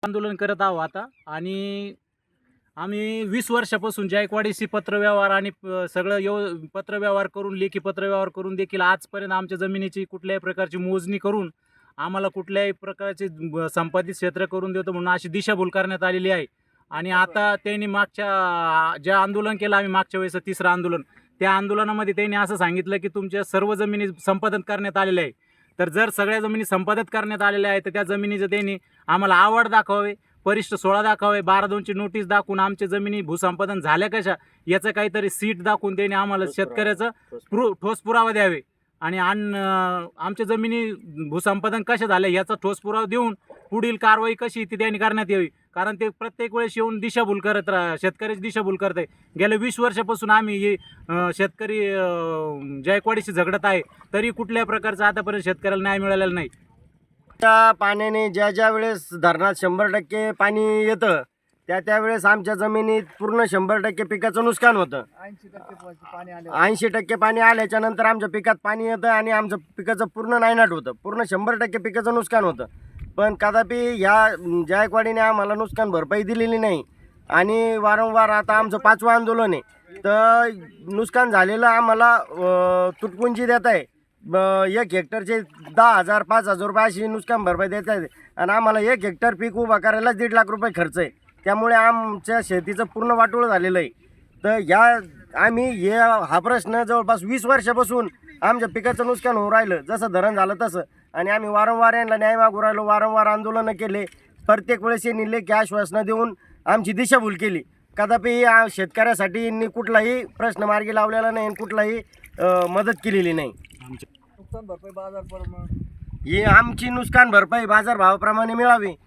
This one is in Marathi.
आंदोलन करत आहोत आता आणि आम्ही 20 वर्षापासून जायकवाडीशी पत्रव्यवहार आणि सगळं पत्रव्यवहार करून लेखी पत्रव्यवहार करून देखील आजपर्यंत आमच्या जमिनीची कुठल्याही प्रकारची मोजणी करून आम्हाला कुठल्याही प्रकारचे संपादित क्षेत्र करून देतो म्हणून अशी दिशाभूल करण्यात आलेली आहे. आणि आता त्यांनी मागच्या जे आंदोलन केलं आम्ही मागच्या वेळेस तिसरं आंदोलन, त्या आंदोलनामध्ये त्यांनी असं सांगितलं की तुमच्या सर्व जमिनी संपादन करण्यात आलेल्या आहे. तर जर सगळ्या जमिनी संपादित करण्यात आलेल्या आहेत तर त्या जमिनीचं त्यांनी आम्हाला आवड दाखवावे, परिशिष्ट 16 दाखवावे, 12(2)ची नोटीस दाखवून आमच्या जमिनी भूसंपादन झाल्या कशा याचं काहीतरी सीट दाखवून त्यांनी आम्हाला शेतकऱ्याचं ठोस पुरावा द्यावे आणि आमच्या जमिनी भूसंपादन कशा झाल्या याचा ठोस पुरावा देऊन पुढील कारवाई कशी ती त्यांनी करण्यात यावी. कारण ते प्रत्येक वेळेस येऊन दिशाभूल करत शेतकऱ्याची दिशाभूल करत आहे. गेल्या 20 वर्षापासून आम्ही हे शेतकरी जायकवाडीशी झगडत आहे, तरी कुठल्याही प्रकारचा आतापर्यंत शेतकऱ्याला न्याय मिळालेला नाही. त्या पाण्याने ज्या वेळेस धरणात 100% पाणी येतं त्यावेळेस आमच्या जमिनीत पूर्ण 100% पिकाचं नुकसान होतं. 80% पाणी आल्याच्या नंतर आमच्या पिकात पाणी येतं आणि आमचं पिकाचं पूर्ण नायनाट होतं, पूर्ण 100% पिकाचं नुकसान होतं. पण कदापि ह्या जायकवाडीने आम्हाला नुकसान भरपाई दिलेली नाही आणि वारंवार आता आमचं 5वं आंदोलन आहे. तर नुकसान झालेलं आम्हाला तुटपुंजी देत आहे. 1 हेक्टरचे 10,000 5,000 रुपये अशी नुकसान भरपाई देत आहे आणि आम्हाला 1 हेक्टर पीक उभा करायलाच 1.5 लाख रुपये खर्च आहे. त्यामुळे आमच्या शेतीचं पूर्ण वाटोळं झालेलं आहे. तर आम्ही हा प्रश्न जवळपास 20 वर्षापासून आमच्या पिकाचं नुकसान होऊन राहिलं, जसं धरण झालं तसं, आणि आम्ही वारंवार यांना न्याय मागू राहिलो, वारंवार आंदोलनं केले. प्रत्येक वेळेस यांनी लेखी आश्वासनं देऊन आमची दिशाभूल केली. कदापि शेतकऱ्यासाठी यांनी कुठलाही प्रश्न मार्गी लावलेला नाही आणि कुठलाही मदत केलेली नाही. नुकसान भरपाई बाजार ही आमची नुकसान भरपाई बाजारभावाप्रमाणे मिळावी